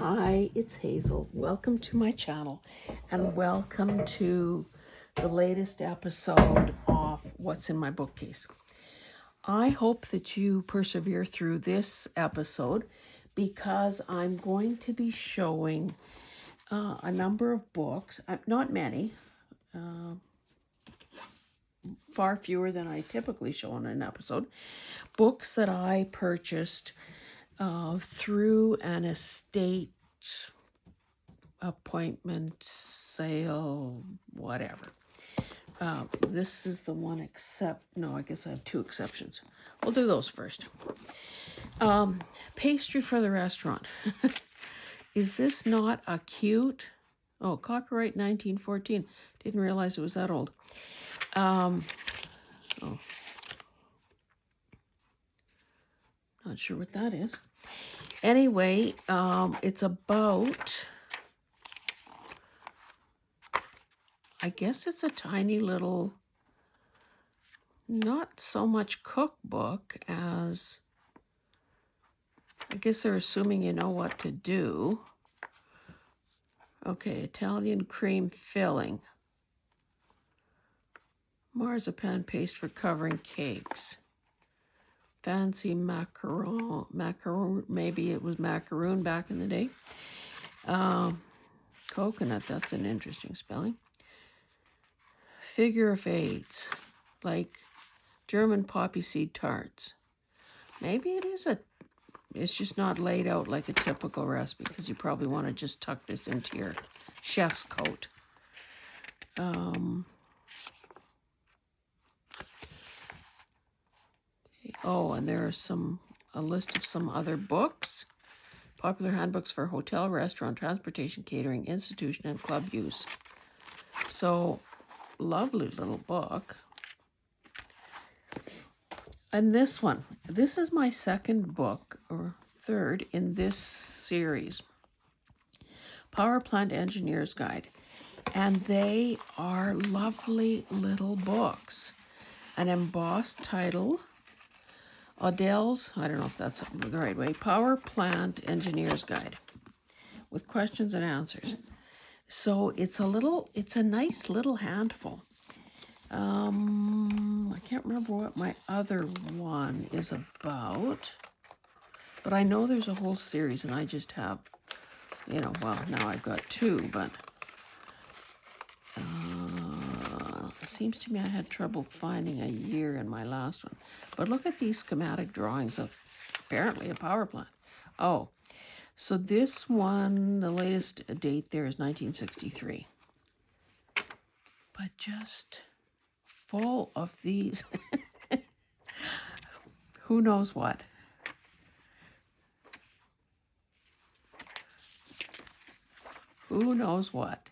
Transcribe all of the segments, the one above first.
Hi, it's Hazel. Welcome to my channel and welcome to the latest episode of What's in My Bookcase. I hope that you persevere through this episode because I'm going to be showing a number of books, not many, far fewer than I typically show in an episode, books that I purchased through an estate appointment, sale, whatever. This is the one I guess I have two exceptions. We'll do those first. Pastry for the restaurant. Is this not a cute? Oh, copyright 1914. Didn't realize it was that old. Not sure what that is. Anyway, it's about, I guess it's a tiny little, not so much cookbook as, I guess they're assuming you know what to do. Okay, Italian cream filling. Marzipan paste for covering cakes. Fancy macaron, maybe it was macaroon back in the day. Coconut, that's an interesting spelling. Figure of eights, like German poppy seed tarts. Maybe it's just not laid out like a typical recipe because you probably want to just tuck this into your chef's coat. Oh, and there are a list of some other books. Popular handbooks for hotel, restaurant, transportation, catering, institution, and club use. So, lovely little book. And this one, this is my second book, or third, in this series. Power Plant Engineer's Guide. And they are lovely little books. An embossed title, Odell's, I don't know if that's the right way, Power Plant Engineer's Guide, with questions and answers. So it's a nice little handful. I can't remember what my other one is about, but I know there's a whole series and I just have, well, now I've got two, but it seems to me I had trouble finding a year in my last one. But look at these schematic drawings of apparently a power plant. Oh, so this one, the latest date there is 1963. But just full of these, who knows what. Who knows what.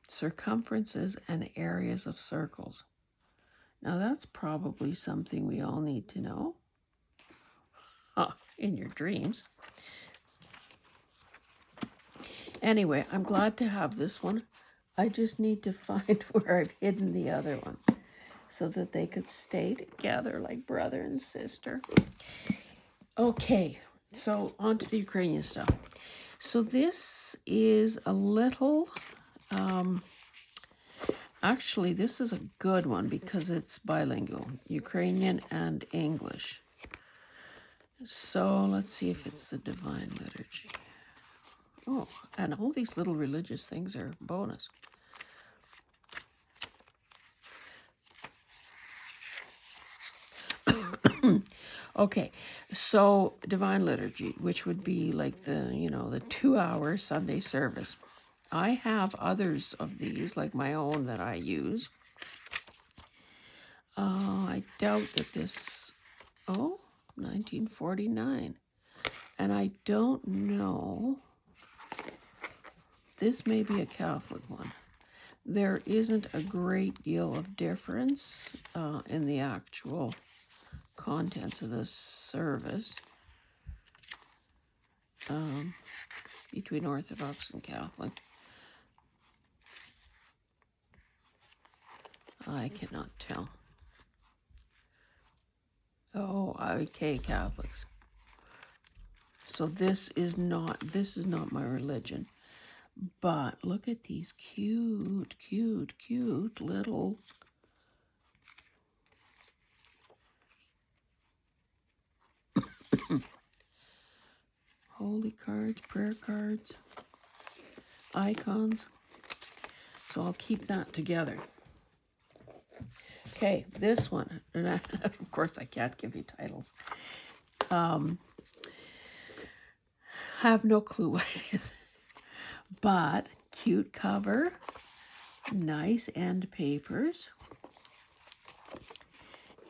Circumferences and areas of circles. Now that's probably something we all need to know. In your dreams. Anyway, I'm glad to have this one. I just need to find where I've hidden the other one so that they could stay together like brother and sister. Okay, so on to the Ukrainian stuff. So this is a little, actually this is a good one because it's bilingual, Ukrainian and English. So let's see if it's the Divine Liturgy. Oh, and all these little religious things are bonus. Okay, so Divine Liturgy, which would be like the 2-hour Sunday service. I have others of these, like my own, that I use. I doubt that this, 1949. And I don't know, this may be a Catholic one. There isn't a great deal of difference in the actual contents of the service between Orthodox and Catholic. I cannot tell. Oh, okay, Catholics. So this is not my religion. But look at these cute, cute, cute little holy cards, prayer cards, icons. So I'll keep that together. Okay, this one, and of course I can't give you titles. Have no clue what it is. But cute cover, nice end papers.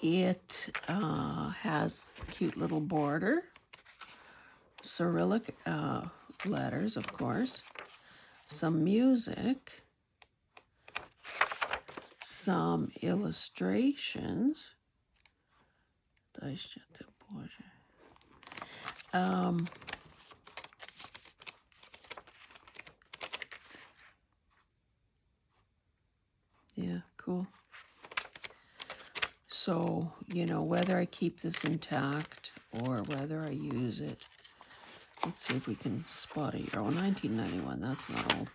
It has cute little border, Cyrillic letters, of course, some music, some illustrations. Yeah, cool. So, you know, whether I keep this intact or whether I use it, let's see if we can spot it. Oh, 1991, that's not old.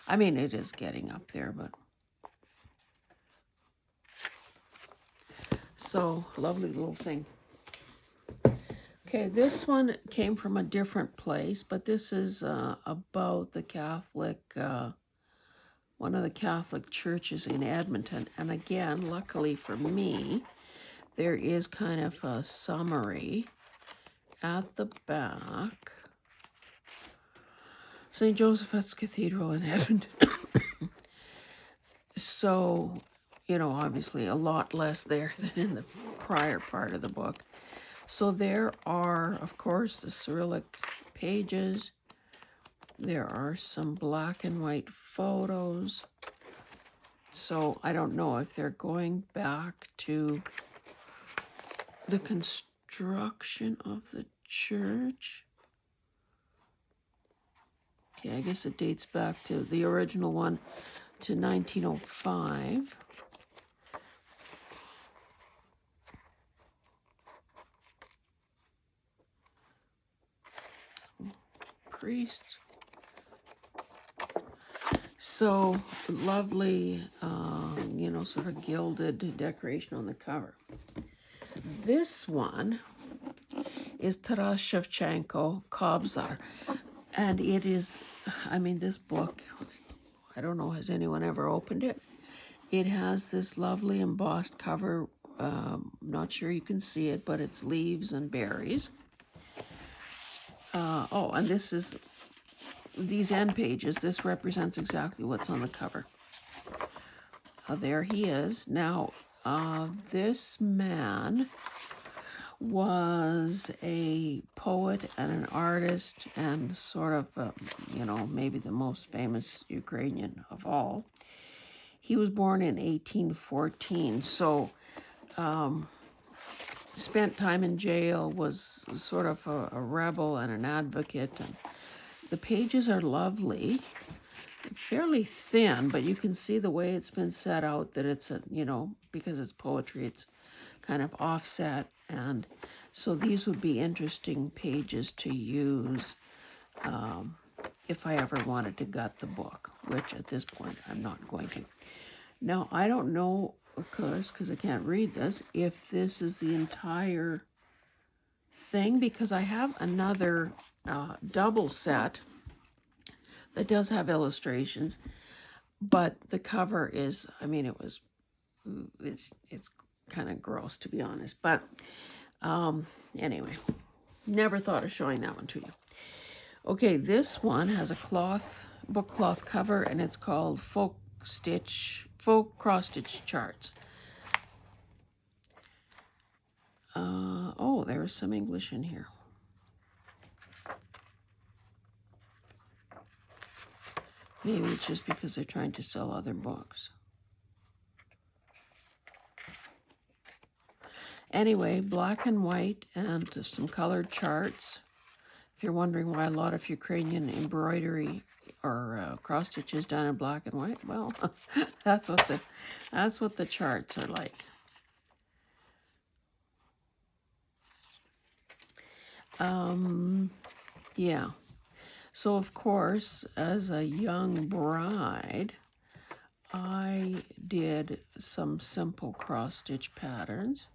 I mean, it is getting up there, but. So, lovely little thing. Okay, this one came from a different place, but this is about the Catholic, one of the Catholic churches in Edmonton. And again, luckily for me, there is kind of a summary at the back. St. Joseph's Cathedral in Edmonton. So, you know, obviously a lot less there than in the prior part of the book. So there are, of course, the Cyrillic pages. There are some black and white photos. So I don't know if they're going back to the construction of the church. Okay, I guess it dates back to the original one to 1905. Priests. So lovely, you know, sort of gilded decoration on the cover. This one is Taras Shevchenko, Kobzar. And it is, I mean, this book, I don't know, has anyone ever opened it? It has this lovely embossed cover. Not sure you can see it, but it's leaves and berries. Oh, and this is, these end pages, this represents exactly what's on the cover. There he is. Now, this man was a poet and an artist and sort of, you know, maybe the most famous Ukrainian of all. He was born in 1814, so spent time in jail, was sort of a rebel and an advocate. And the pages are lovely, fairly thin, but you can see the way it's been set out that it's, a, you know, because it's poetry, it's kind of offset. And so these would be interesting pages to use if I ever wanted to gut the book, which at this point I'm not going to. Now, I don't know, of course, because I can't read this, if this is the entire thing, because I have another double set that does have illustrations, but the cover is, I mean, it's kind of gross, to be honest. But anyway, never thought of showing that one to you. Okay, this one has a book cloth cover, and it's called Folk Cross-Stitch Charts. Oh, there's some English in here. Maybe it's just because they're trying to sell other books. Anyway, black and white and some colored charts. If you're wondering why a lot of Ukrainian embroidery or cross stitch is done in black and white, well, that's what the charts are like. Yeah. So, of course, as a young bride, I did some simple cross-stitch patterns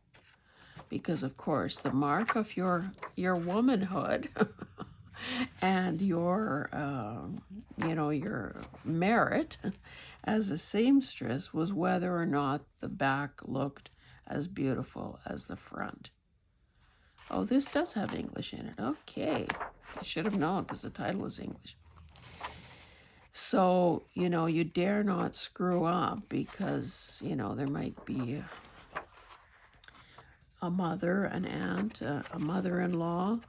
because, of course, the mark of your womanhood and your, your merit as a seamstress was whether or not the back looked as beautiful as the front. Oh, this does have English in it. Okay. I should have known because the title is English. So, you dare not screw up because, there might be a mother, an aunt, a mother-in-law,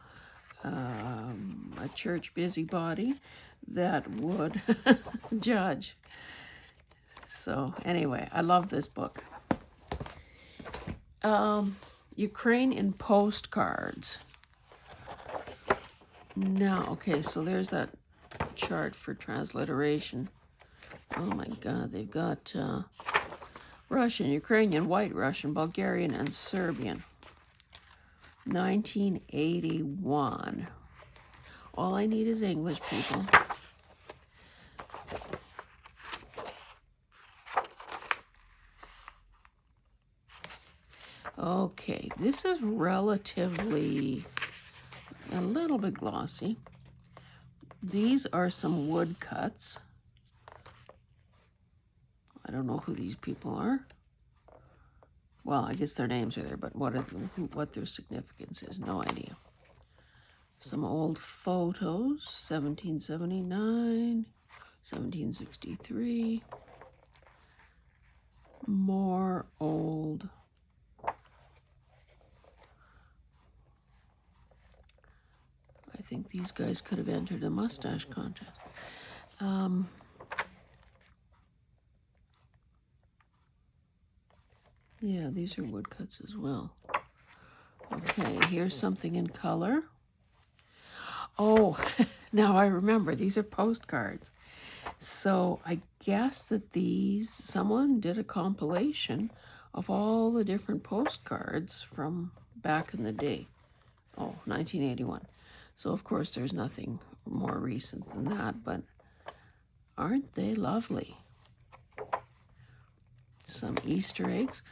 a church busybody that would judge. So, anyway, I love this book. Ukrainian postcards. Now, okay, so there's that chart for transliteration. Oh my God, they've got Russian, Ukrainian, White Russian, Bulgarian, and Serbian. 1981. All I need is English, people. Okay, this is relatively a little bit glossy. These are some woodcuts. I don't know who these people are. Well, I guess their names are there, but what their significance is, no idea. Some old photos, 1779, 1763. More old. I think these guys could have entered a mustache contest. Yeah, these are woodcuts as well. Okay, here's something in color. Oh, now I remember, these are postcards. So I guess that someone did a compilation of all the different postcards from back in the day. Oh, 1981. So of course there's nothing more recent than that, but aren't they lovely? Some Easter eggs.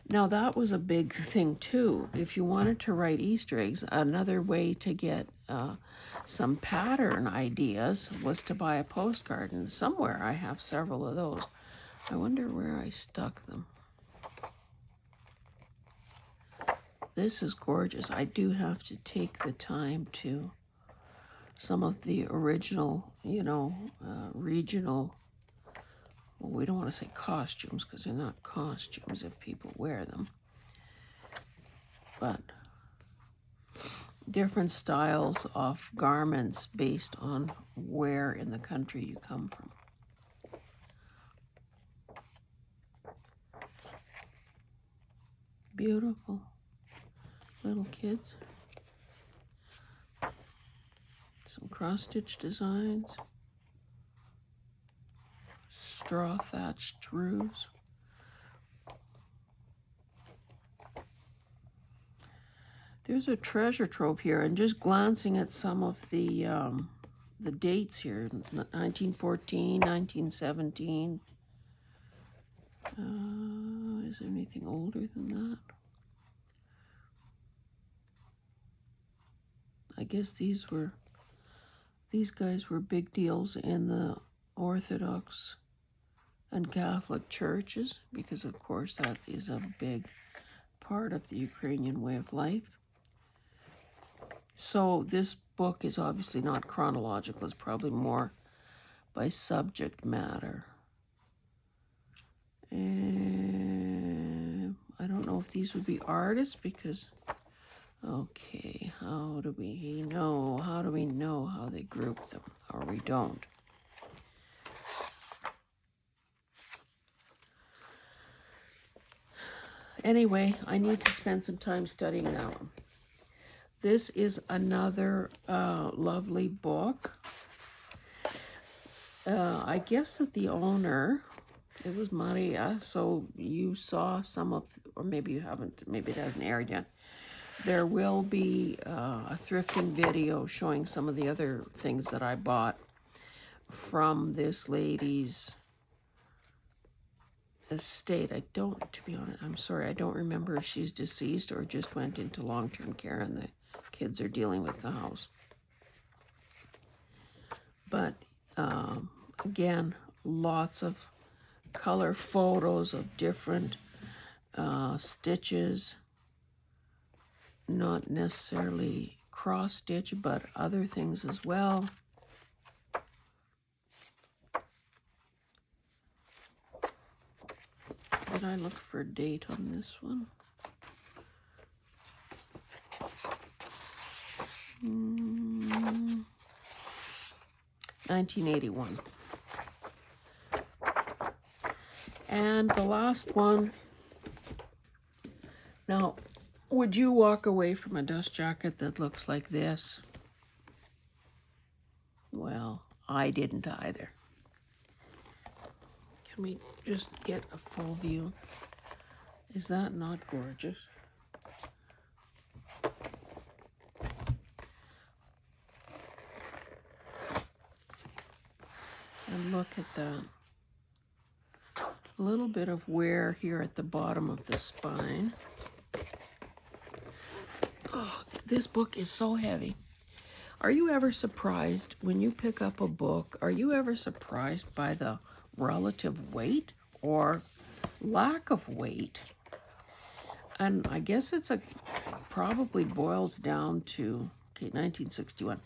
Now that was a big thing too. If you wanted to write Easter eggs, another way to get some pattern ideas was to buy a postcard, and somewhere I have several of those. I wonder where I stuck them. This is gorgeous. I do have to take the time to some of the original, regional, well, we don't want to say costumes because they're not costumes if people wear them, but different styles of garments based on where in the country you come from. Beautiful little kids. Some cross-stitch designs. Straw thatched roofs. There's a treasure trove here, and just glancing at some of the dates here, 1914, 1917. Is there anything older than that? I guess these guys were big deals in the Orthodox and Catholic churches, because of course that is a big part of the Ukrainian way of life. So this book is obviously not chronological, it's probably more by subject matter. And I don't know if these would be artists because, okay, how do we know how they group them, or we don't? Anyway, I need to spend some time studying that one. This is another lovely book. I guess that the owner, it was Maria, so you saw some of, or maybe you haven't, maybe it hasn't aired yet. There will be a thrifting video showing some of the other things that I bought from this lady's estate. I don't, to be honest, I'm sorry, I don't remember if she's deceased or just went into long-term care and the kids are dealing with the house. But again, lots of color photos of different stitches, not necessarily cross stitch, but other things as well. Did I look for a date on this one? 1981. And the last one. Now, would you walk away from a dust jacket that looks like this? Well, I didn't either. Can we just get a full view? Is that not gorgeous? And look at that. A little bit of wear here at the bottom of the spine. Oh, this book is so heavy. Are you ever surprised when you pick up a book? Are you ever surprised by the relative weight or lack of weight? And I guess it's probably boils down to, okay, 1961.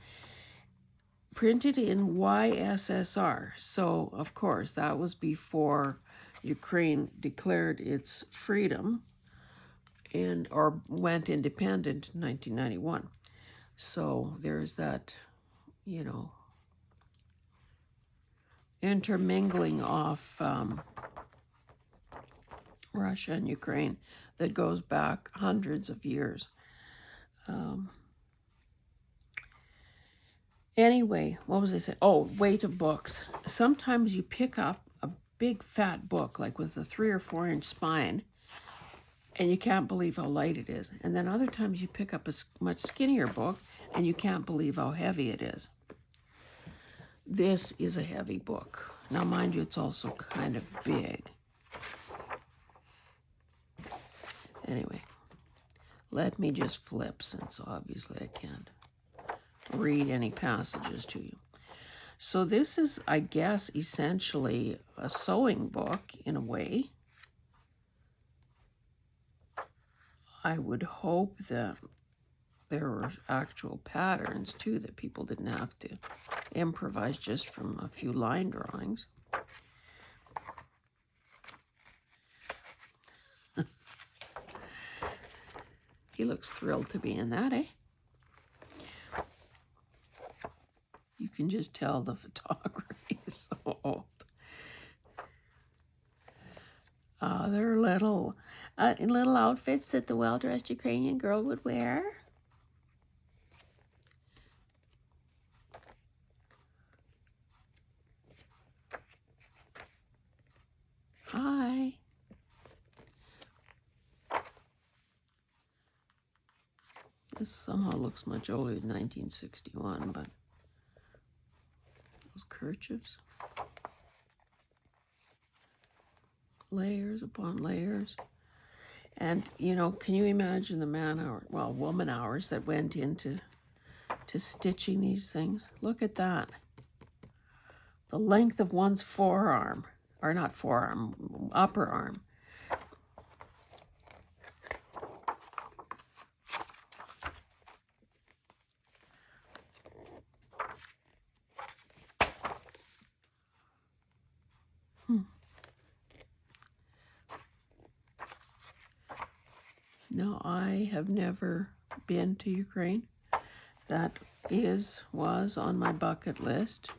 Printed in YSSR. So, of course, that was before Ukraine declared its freedom or went independent in 1991. So there's that, intermingling of Russia and Ukraine that goes back hundreds of years. Anyway, what was I saying? Oh, weight of books. Sometimes you pick up a big fat book, like with a 3 or 4 inch spine, and you can't believe how light it is. And then other times you pick up a much skinnier book, and you can't believe how heavy it is. This is a heavy book. Now, mind you, it's also kind of big. Anyway, let me just flip, since obviously I can't read any passages to you. So this is, I guess, essentially a sewing book in a way. I would hope that there were actual patterns too, that people didn't have to improvise just from a few line drawings. He looks thrilled to be in that, eh? You can just tell the photography is so old. They're little outfits that the well-dressed Ukrainian girl would wear. Hi. This somehow looks much older than 1961, but those kerchiefs. Layers upon layers. And, can you imagine the woman hours that went into stitching these things? Look at that. The length of one's forearm, or not forearm, upper arm. No, I have never been to Ukraine. That was on my bucket list.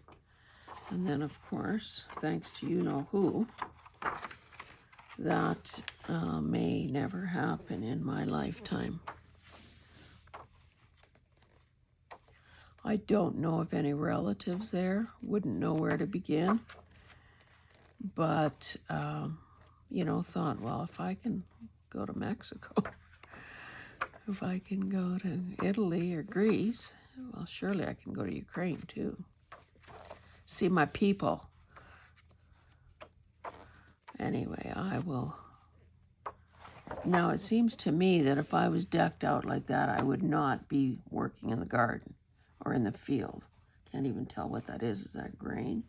And then, of course, thanks to you-know-who, that may never happen in my lifetime. I don't know if any relatives there, wouldn't know where to begin. But, thought, well, if I can go to Mexico, If I can go to Italy or Greece, well, surely I can go to Ukraine too. See my people. Anyway, I will. Now, it seems to me that if I was decked out like that, I would not be working in the garden or in the field. Can't even tell what that is. Is that grain?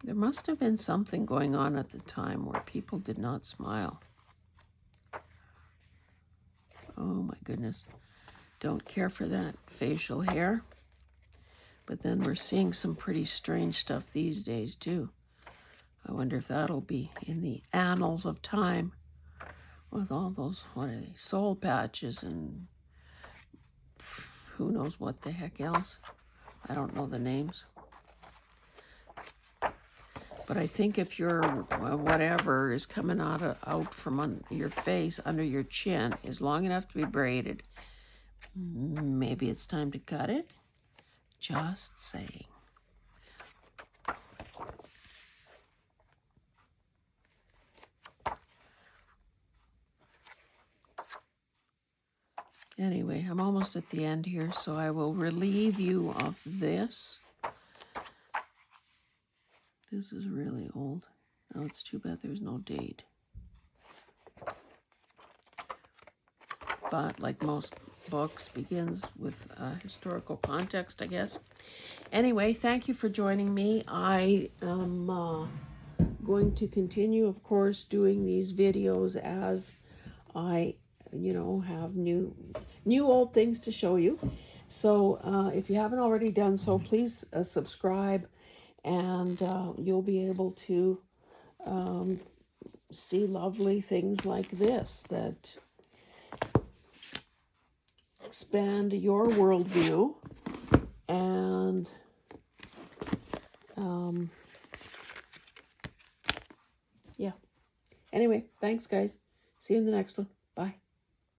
There must have been something going on at the time where people did not smile. Oh my goodness. Don't care for that facial hair. But then we're seeing some pretty strange stuff these days too. I wonder if that'll be in the annals of time with all those, what are they, soul patches and who knows what the heck else. I don't know the names. But I think if your whatever is coming out from your face, under your chin, is long enough to be braided, maybe it's time to cut it. Just saying. Anyway, I'm almost at the end here, so I will relieve you of this. This is really old. Oh, it's too bad there's no date. But like most books, begins with historical context, I guess. Anyway, thank you for joining me. I am going to continue, of course, doing these videos as I, have new old things to show you. So if you haven't already done so, please subscribe, and you'll be able to see lovely things like this that expand your worldview. And yeah. Anyway, thanks, guys. See you in the next one.